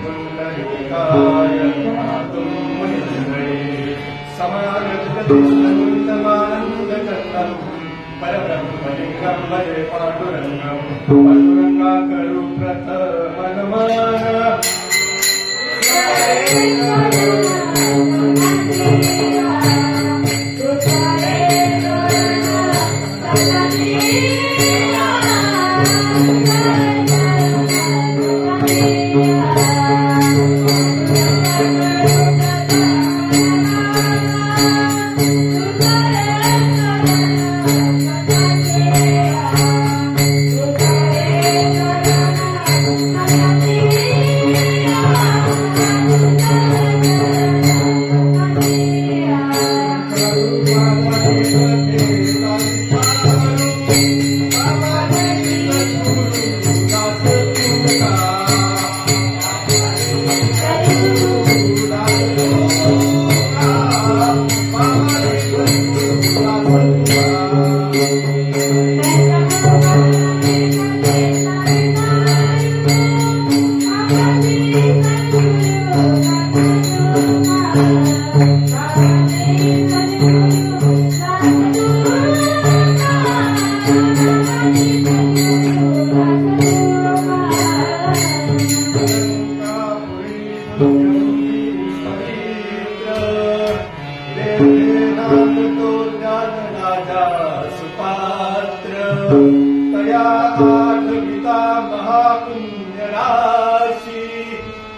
पुण्डरीकाय मातुं मुनिर्गणे समागतमानन्दकन्दं परब्रह्मलिङ्गं भजे पाण्डुरङ्गं पाण्डुरङ्गाकरु प्रथमनमः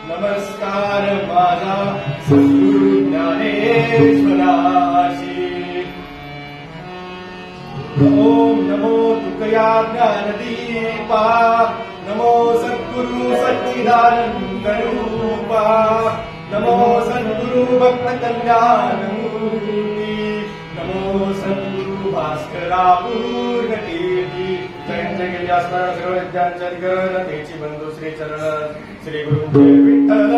नमस्कार माझा सद्गुरु ज्ञानेश्वराशी ओम नमो तुकया ज्ञानदीपा नमो सद्गुरु सच्चिदानंद रूपा नमो सद्गुरु भक्त कल्याणमूर्ती नमो सद्गुरु भास्करा पूर्ण कीर्ती जयंत गेली असणारा सर्व विद्यांच्या तेची बंधू श्री चरण श्री गुरु विठ्ठल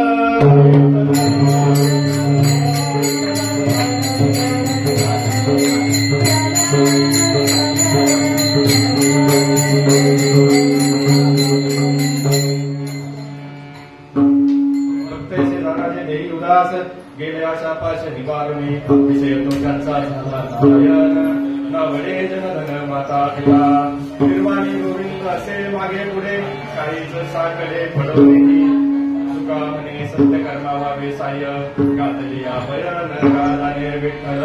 उदास गेले आशा पाश निवारणे विषय दोषांचा झाला नारायण नवडे जनधन माता पिता निर्वाणी गोविंद असे मागे पुढे काहीच साकडे पडवणे तुका म्हणे सत्य कर्मा व्हावे साह्य गातली अभयन गालाने विठ्ठल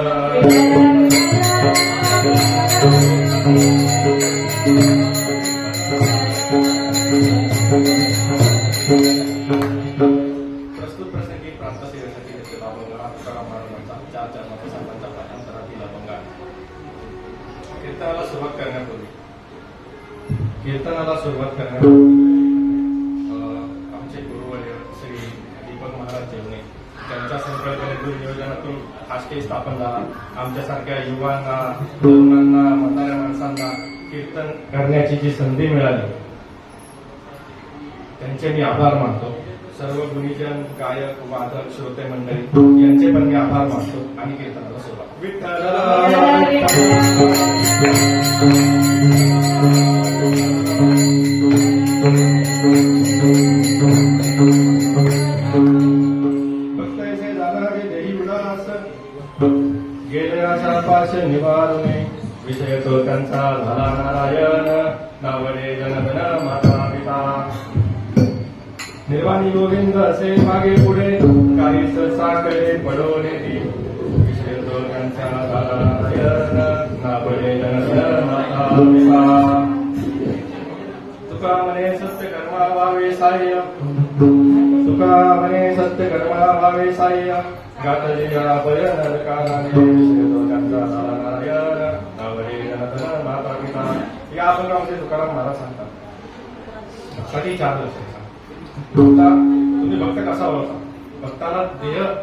प्रस्तुत प्रसंगी प्रांतसेवेसाठी घेतलेला अभंग तुकाराम महाराजांचा 4 चरणाच्या संतांच्या पाठांतरातील अभंग आहे. कीर्तनाला सुरुवात करण्यापूर्वी आमचे गुरुवर्य श्री दीपक महाराज जेवणे त्यांच्या संकल्पनेतून नियोजनातून हा स्टेज स्थापन झाला. आमच्यासारख्या युवांना तरुणांना म्हाताऱ्या माणसांना कीर्तन करण्याची जी संधी मिळाली त्यांचे मी आभार मानतो. सर्व गुणीजन गायक वादक श्रोते मंडळी यांचे पण मी आभार मानतो आणि कीर्तनाला सुरुवात विठ्ठल भक्तैसे जाणारे देही उदास गेले आशा पाश निवारणे विषय तो त्यांचा झाला नारायण नावडे जनधन माता पिता निर्वाणी गोविंद असे मागे पुढे काहीच साकडे पडवणे विषय तो त्यांचा झाला नारायण नावडे जनधन माता पिता तुका म्हणे सत्य कर्मा व्हावे साह्य तुका म्हणे सत्य कर्मा व्हावे साह्य गातली अभयन कालाने विषय तो त्यांचा झाला नारायण नावडे जनधन माता पिता. या अभंगामध्ये तुकाराम महाराज सांगतात भक्ताची 4 लक्षणे भक्ता तुम्ही भक्त कसा ओळखा. भक्ताला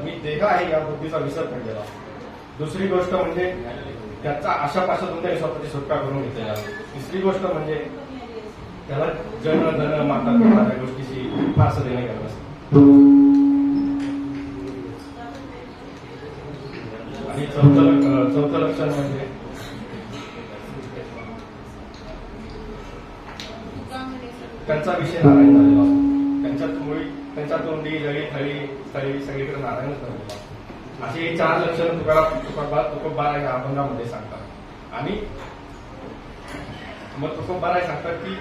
मी देह आहे या बुद्धीचा विसर पडलेला. दुसरी गोष्ट म्हणजे त्याचा आशापासून त्याने स्वतःची सुटका करून घेतलेला. तिसरी गोष्ट म्हणजे त्याला जन धन माता पिता या गोष्टीची फास देणे गरज असते. आणि चौथं लक्षण म्हणजे त्यांचा विषय नारायण झालेला असतो. त्यांच्या तोंडी जळी थळी स्थळी सगळीकडे नारायणच नव्हता. अशी ही 4 लक्षणं तुकोबाराय या अभंगामध्ये सांगतात. आणि मग तुकोबाराय सांगतात की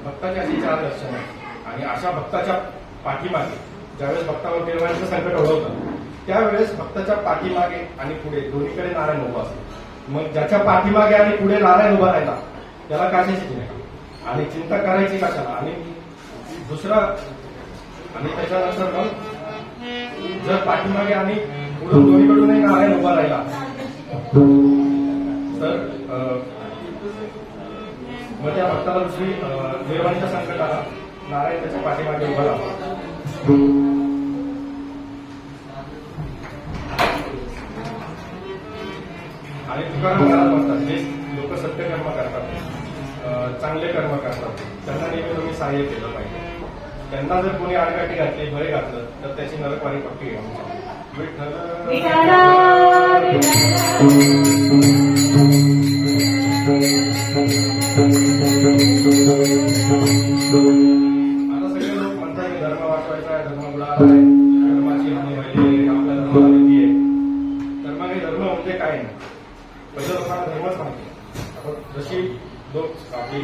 भक्ताची अशी 4 लक्षणं आहेत. आणि अशा भक्ताच्या पाठीमागे ज्यावेळेस भक्तावर निर्वाणाचं संकट ओढवतं त्यावेळेस भक्ताच्या पाठीमागे आणि पुढे दोन्हीकडे नारायण उभा असतो. मग ज्याच्या पाठीमागे आणि पुढे नारायण उभा राहिला त्याला कशाची चिंता आणि चिंता करायची कशाला. आणि दुसरा आणि त्याच्यानंतर मग जर पाठीमागे आणि पुढे दोन्हीकडूनही नारायण उभा राहिला तर मग त्या भक्ताला दुसरी निर्वाणाच्या संकटाला नारायण त्याच्या पाठीमागे उभा राहतो. आणि तुकाराम महाराज म्हणतात जे लोक सत्यकर्म करतात चांगले कर्म करतात त्यांना नेहमी तुम्ही सहाय्य केलं पाहिजे. त्यांना जर कोणी आडकाठी घातली भय घातलं तर त्याची नरकवारी पक्की घेऊन विठ्ठल. आता सगळे लोक म्हणतात की धर्म वाचवायचा आहे, धर्म बुडाला आहे, धर्माची हानी व्हायली, आपल्या धर्माला भीती आहे. धर्म म्हणजे काय नाही पहिलं लोकांना धर्मच माहिती. जशी आपली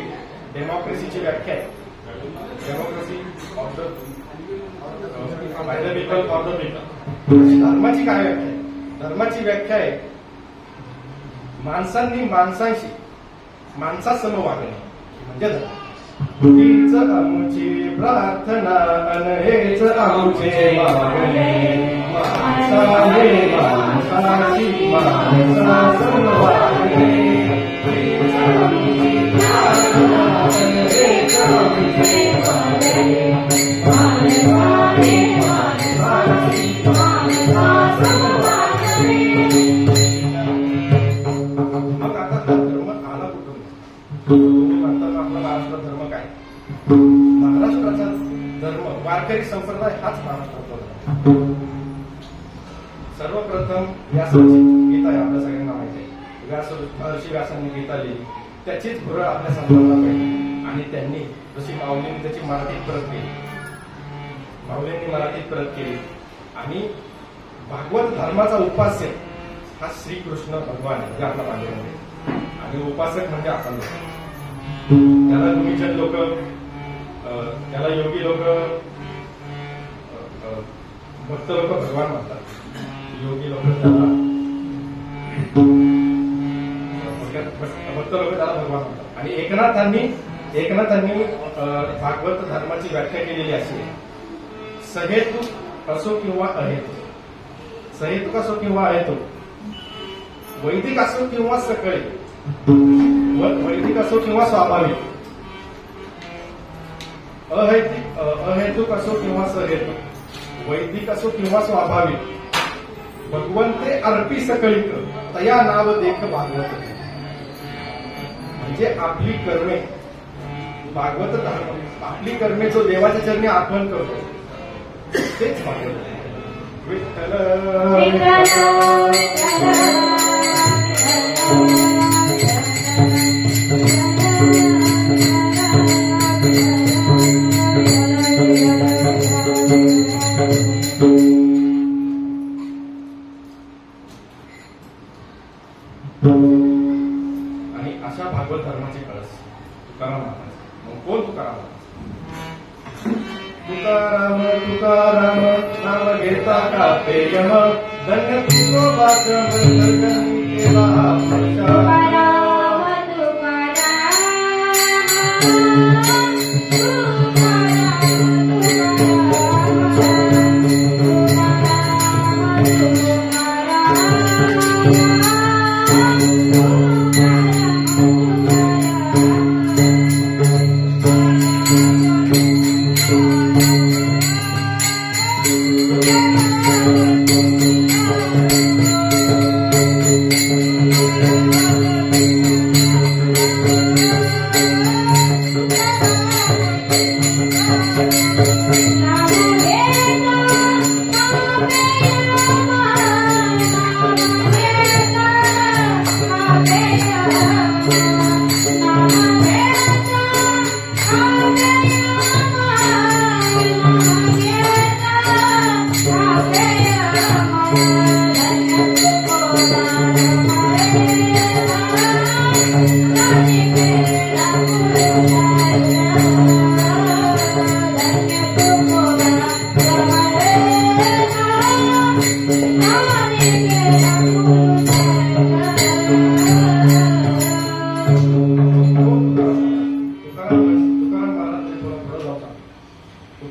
डेमोक्रेसीची व्याख्या आहे democracy of the by the people for the people. धर्माची काय व्याख्या आहे? धर्माची व्याख्या आहे माणसांनी माणसासम वागणे म्हणजे धर्म. हीच आमची प्रार्थना अन हेच आमचे वागणे माणसाने माणसाची माणसासम वागणे. मग आता हा धर्म आला कुठून? तुम्ही म्हणतात आपला महाराष्ट्र धर्म काय? महाराष्ट्राचा धर्म वारकरी संप्रदाय हाच महाराष्ट्राचा धर्म. सर्वप्रथम व्यासाची गीता आहे आपल्या सगळ्यांना माहिती आहे. महर्षी व्यासांनी गीता लिहिली त्याचीच पुरळ आपल्या संतांना पाहिजे. आणि त्यांनी जशी माऊलींनी त्याची मराठीत परत केली. आणि भागवत धर्माचा उपास्य हा श्रीकृष्ण भगवान आहे जे आपला पांडुरंग. आणि उपासक म्हणजे आपण लोक. त्याला गुणीजन लोक त्याला योगी लोक भक्त लोक भगवान म्हणतात. योगी लोक त्याला भक्त लोक त्याला भगवान म्हणतात. आणि एकनाथांनी भागवत धर्माची व्याख्या केलेली अशी आहे सहेतुक असो किंवा अहेतुक. सहेतुक असो किंवा अहेतुक, वैदिक असो किंवा सकळी, वैदिक असो किंवा स्वाभाविक, अहेतुक असो किंवा सहेतुक, वैदिक असो किंवा स्वाभाविक, भगवंते अर्पी सकळीक तया नाव देख भागवत. म्हणजे आपली कर्मे भागवत धर्म आपली कर्मे जो देवाच्या चरणी अर्पण करतो तेच भागवत. विठ्ठल आणि अशा भागवत धर्माची कळस तुकाराम महाराज. मग कोण तुकाराम महाराज? तुकाराम तुकाराम नाम घेता का पेयम धन्य तुकोबाच केला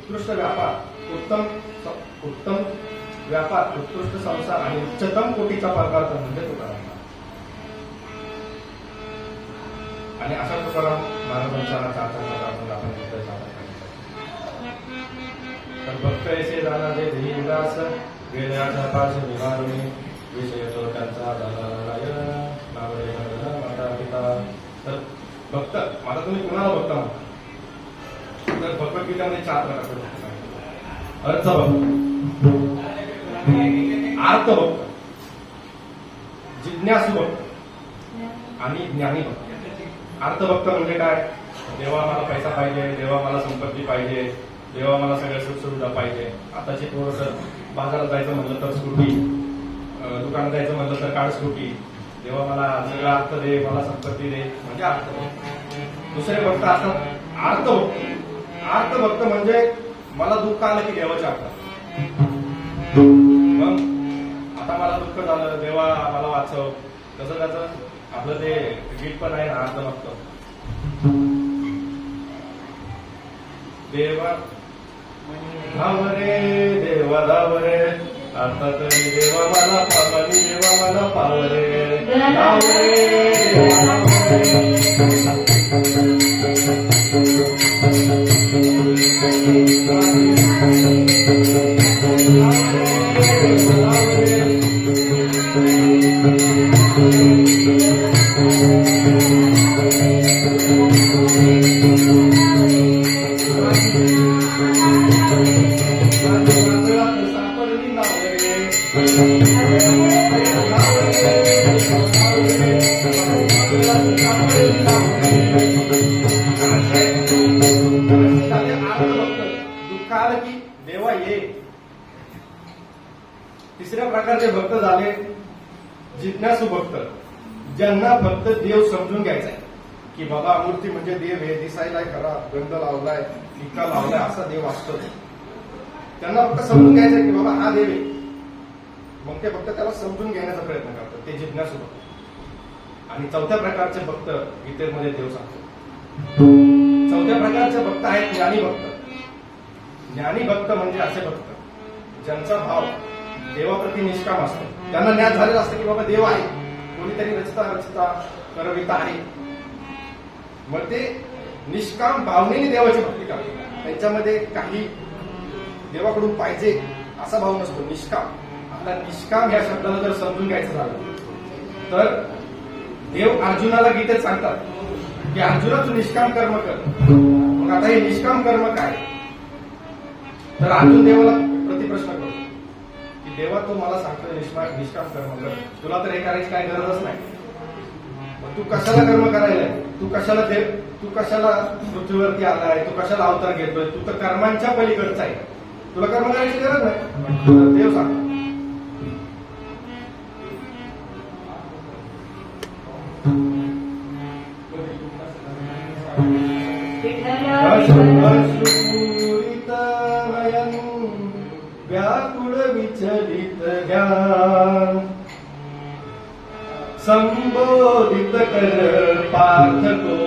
उत्कृष्ट व्यापार, उत्तम व्यापार, उत्कृष्ट संसार आणि उच्चतम कोटीचा परमार्थ म्हणजे तुकाराम. आणि अशा तुकाराम महाराजांचा आचरणात आपण इथे सादर करतो. तर भक्त ऐसे जाना जे देही विलास गेल्या पाच निवारणे विषय तो त्यांचा नारायण नावडे माता पिता. तर भक्त मला तुम्ही कुणाला भक्त म्हणता? तर भगवद्गीतामध्ये 4 प्रकारचे भक्त आहेत. अर्थभक्त, आर्तभक्त, जिज्ञासू भक्त आणि ज्ञानी भक्त. अर्थभक्त म्हणजे काय? देवा मला पैसा पाहिजे, देवा मला संपत्ती पाहिजे, देवा मला सगळ्या सुखसुविधा पाहिजे. आताची पोरं तर बाजारात जायचं म्हणलं तर स्कूटी, दुकानात जायचं म्हणलं तर कार स्कूटी. देवा मला सगळं अर्थ दे, मला संपत्ती दे, म्हणजे अर्थभक्त. दुसरे भक्त असतात आर्तभक्त. आर्तभक्त म्हणजे मला दुःख आलं की देवाचे आठवतात. मग आता मला दुःख झालं, देवा मला वाचव, कसं त्याचं आपलं ते गीत पण आहे ना अर्थभक्त. देवा धाव रे देवा धाव रे, आता तरी देवा मला पावली, देवा मला पावरे धाव रे देवा दुःख आलं की देवा ये. तिसऱ्या प्रकारचे भक्त झाले जिज्ञासू भक्त, ज्यांना फक्त देव समजून घ्यायचा आहे की बाबा मूर्ती म्हणजे देव हे, दिसायला खरा, गंध लावलाय, टिक्का लावलाय, असा देव असतो. त्यांना फक्त समजून घ्यायचं आहे की बाबा हा देव आहे. मग ते फक्त त्याला समजून घेण्याचा प्रयत्न करतात, ते जिज्ञासू भक्त. आणि चौथ्या प्रकारचे भक्त गीतेमध्ये देव सांगतो. चौथ्या प्रकारचे भक्त आहेत ज्ञानी भक्त. ज्ञानी भक्त म्हणजे असे भक्त ज्यांचा भाव देवाप्रती निष्काम असतो. त्यांना ज्ञान झालेलं असतं की बाबा देव आहे, कोणीतरी रचता करविता आहे. मग ते निष्काम भावनेने देवाची भक्ती करतात. त्यांच्यामध्ये काही देवाकडून पाहिजे असा भाव नसतो, निष्काम. आपला निष्काम या शब्दाला जर समजून घ्यायचं झालं तर देव अर्जुनाला गीतेत सांगतात की अर्जुना तू निष्काम कर्म कर. मग आता हे निष्काम कर्म काय? तर अर्जुन देवाला प्रतिप्रश्न करतो की देवा तू मला सांगतोय निष्काम कर्म कर, तुला तर हे करायची काय गरजच नाही, मग तू कशाला कर्म करायला? तू कशाला पृथ्वीवरती आलाय? तू कशाला अवतार घेतोय? तू तर कर्मांच्या पलीकडचा आहे, तुला कर्म करायची गरज नाही. देव सांगतो व्याकुळ विचलित ज्ञान संबोधित कर पार्थ को,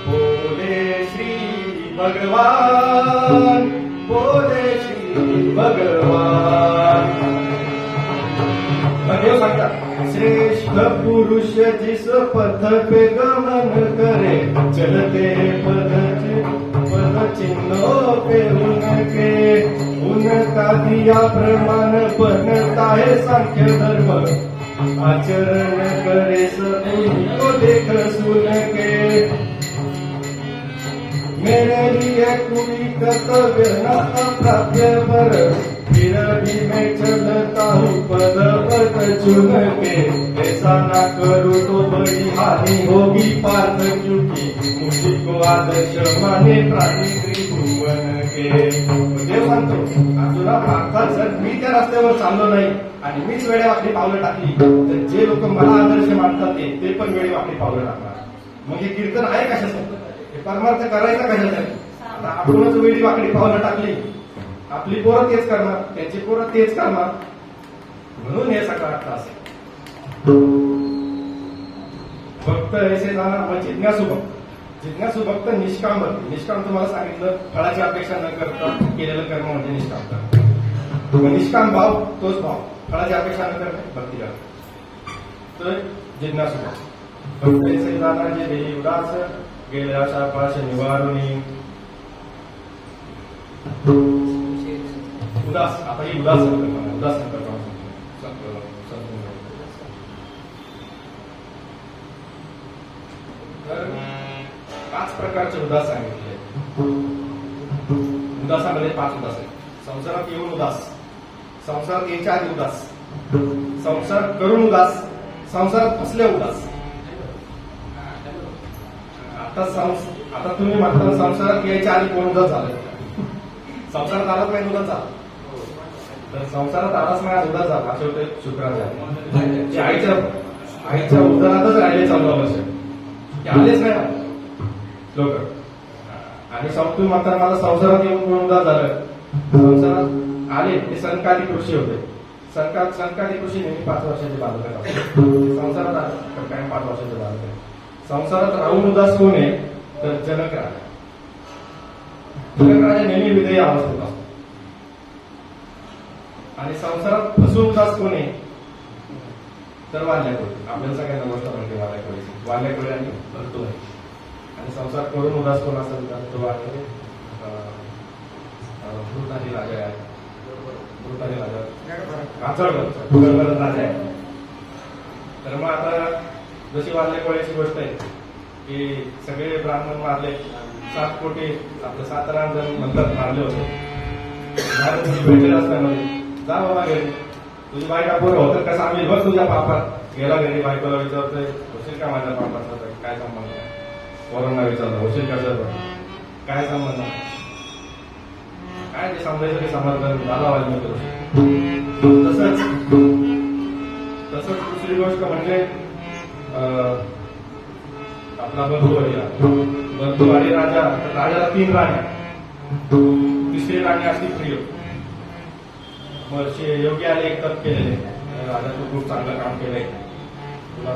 बोले श्री भगवान, बोले श्री भगवान. देव सांगतात श्रेष्ठ पुरुष जिस पथ पे गमन करे, चलते पद चिन्हों पे उनके, उनका दिया प्रमाण बनता है सांख्य धर्म, आचरण करे सभी को देख सुन के. मेरे लिए कोई कर्तव्य न अप्राप्य पर, फिर भी मैं चलता हूँ पद पद चुन के. ऐसा ना करूँ तो बड़ी हानि होगी पार्थ, क्योंकि मुझी को आदर्श माने प्राणी त्रिभुवन के. देव सांगतो अर्जुना, पार्थात जर मी त्या रस्त्यावर चाललो नाही आणि मीच वेडेवाकडी पावलं टाकली तर जे लोक मला आदर्श मानतात ते पण वेडेवाकडी पावलं टाकणार. मग हे कीर्तन आहे कशासाठी? हे परमार्थ करायचा कशासाठी? आता आपणच वेडेवाकडी पावलं टाकली, आपली पोरं तेच करणार, त्यांची पोरं तेच करणार, म्हणून हे सगळं अर्थ असेल. भक्त ऐसे जाणार मग जिज्ञासू भक्त. जिज्ञासू भक्त निष्काम भक्ती. निष्काम तुम्हाला सांगितलं, फळाची अपेक्षा न करता केलेलं कर्म म्हणजे निष्काम कर्म. निष्काम भाव तोच भाव, फळाची अपेक्षा न करणे भक्ती करणे. तर जिज्ञासू भाव भक्तीचे दानाचे देही उदास गेले अशा पाश निवारुणी. उदास, आता ही उदास संकल्पना, उदास संकल्पना तर 5 प्रकारचे उदास सांगितले. उदासामध्ये 5 उदास आहेत. संसारात येऊन उदास, संसारात यायच्या आधी उदास, संसार करून उदास, संसारात फसले उदास. आता तुम्ही म्हणता संसारात यायच्या आधी कोण उदास झालं? संसारात आलाच नाही उदास झाला, तर संसारात आलाच नाही उदास झाला असे होते शुक्राचार्य. आईच्या उदारातच राहिले 14 वर्ष, ते आलेच नाही लोक. आणि तुम्ही म्हणता मला संसारात येऊन कोण उदास झालं? संसारात आले ते संकालिक ऋषी होते. संकालिक ऋषी नेहमी 5 वर्षाचे बालक असतात. संसारात आले तर काय 5 वर्षाचे बालक आहे. संसारात राहून उदास होऊ नये तर जनक राजा. जनक राजा नेहमी विधेय अवस्थेत असतो. आणि संसारात फसून उदास होऊ नये तर वाल्याकोळी. आपल्याला सगळ्यांना गोष्ट म्हणते वाल्याकोळी आणि भरतो आहे. आणि संसार करून उदास कोण असेल तर तो आहे भूतानी राजा आहे. भूतानी राजा काचळगड राजा आहे. तर मग आता जशी वाल्याकोळ्याची गोष्ट आहे की सगळे ब्राह्मण मारले, 7 कोटी आपलं 7 जण म्हणतात मारले होते. भेटले असताना जा बाबा घरी, तुझी बायका पोरं होतं कसं आम्ही बघ तुझ्या पापात. गेला घरी, बायकोला विचारतोय होशील का माझ्या पापाचा? काय संबंध? पोरांना विचारलं होशील का सर? काय संबंध? काय ते समजायचं ते समजलं झाला वाल्मिक ऋषी. तसंच दुसरी गोष्ट म्हणजे आपला बंधुवाडी राजा. राजाला 3 राण्या, तिसरी राणी असती प्रिय. मग योगी आले, एक तप केलेले. राजा तू खूप चांगलं काम केलंय, तुला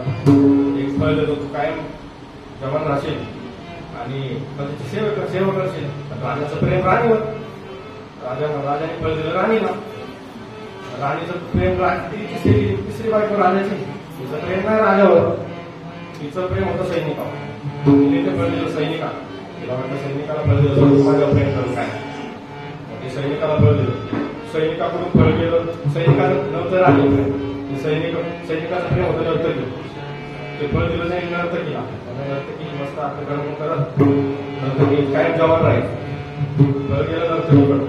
एक फळ देतो, तू कायम जवान राहशील आणि त्याची सेवा करशील. राजाचं प्रेम राणीवर. राजाने फळ दिलं राणीला. राणीचं प्रेम तिसरी बायको राजाची, तिचं प्रेम नाही राजावर, तिचं प्रेम होतं सैनिकावर. तिने ते फळ दिलं सैनिकाला. तिला वाटतं सैनिकाला फळ दिलं माझ्यावर प्रेम करून काय. ते सैनिकाला फळ दिलं, सैनिकाकडून फळ गेलं. सैनिकाचं नव्हतं राहिले, सैनिकाचं प्रेम होतं नर्तकी. ते फळ दिलं नाही नर्तकीला. नर्तकी मस्त आपलं कर्म करत नर्तकी कायम जवान राहील. फळ गेलं नर्तकीकडं.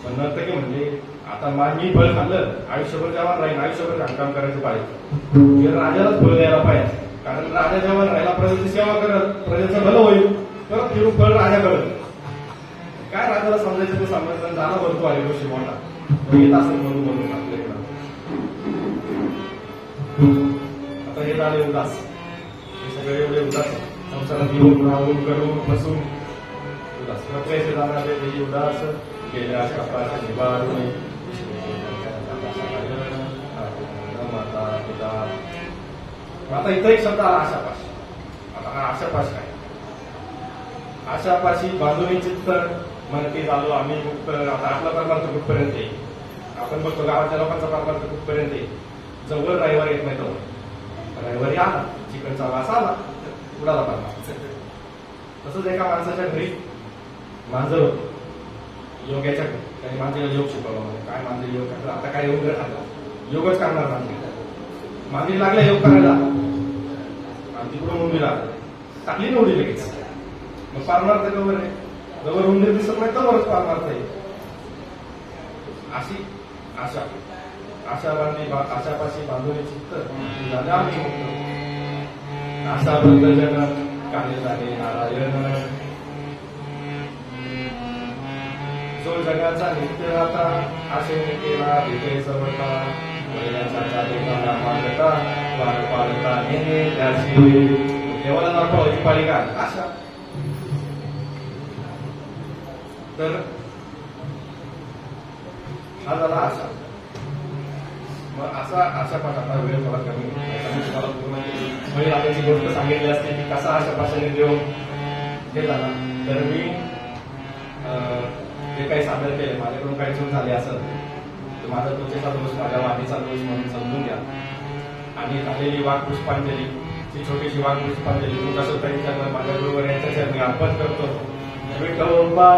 पण नर्तकी म्हणजे आता मी फळ खाल्लं आयुष्यभर जवान राहील, आयुष्यभर काम करायचं पाहिजे. राजालाच फळ द्यायला पाहिजे, कारण राजा जवान राहिला प्रजेची सेवा करत, प्रजेचं भलं होईल, परत फिरून फळ राजा करत. काय राजाला समजायचं ते समजायचं. झाला भरतो आहे गोष्टी मोठा येत असेल म्हणून आपल्याकडं. आता हे झाले उदास. हे सगळे एवढे उदास संसारात येऊन राहून करून बसून उदास. प्रक्रियेचे जाणारे हे उदास गेल्या कपाळाच्या निवारून माता पिता. आता इथं एक शब्द आला आशापाशी. आता हा आशापाश काय? आशापाशी बांधून चित्त म्हणते झालो आम्ही मुक्त. आता आपला परमार्थ कुठपर्यंत येईल? आपण बघतो गावाच्या लोकांचा परमार्थ कुठपर्यंत येईल? जवळ रविवार येत नाही तेव्हा. रविवारी आला, चिकनचा वास आला, उडाला परमार्थ. तसंच एका माणसाच्या घरी मांजर होतं, योग्याच्या घरी. त्याने मांजरीला योग शिकवला. काय मांजरी योग करतात? आता काय योग खाल्ला, योगच करणार मांजरी. मांजरी लागला योग करायला आणि तिकडून उंदीर आला, टाकली ना उडी लगेच. मग पारमार्थ कवर आहे? जवळ उंदीर दिसत नाही तरच पारमार्थ आहे. अशी आशा आशापाशी बांधून चित्त झाले आम्ही मुक्त. आशा बंद जन काले झाले नारायण. जो जगाचा नित्य राहता आशेने केला विजय समता. महिन्याचा मागता वार पालता नेणे त्याची. देवाला दाखवायची पाळी काय आशा. तर हा झाला आशा. मग अशा पण आता वेळ थोडा कमी आता मी तुम्हाला पूर्ण बळीराजाची गोष्ट सांगितली असते की कसा अशा भाषेने देव केला ना तर मी जे काही सादर केले माझ्याकडून काही चूक झाली असेल तर माझा त्वचेचा दोष माझ्या वाणीचा दोष म्हणून समजून घ्या आणि झालेली वाघ पुष्पांजली ती छोटीशी वाघ पुष्पांजली तुमच्या स्वतः माझ्या बरोबर यांच्या चरणी अर्पण करतो विठोबा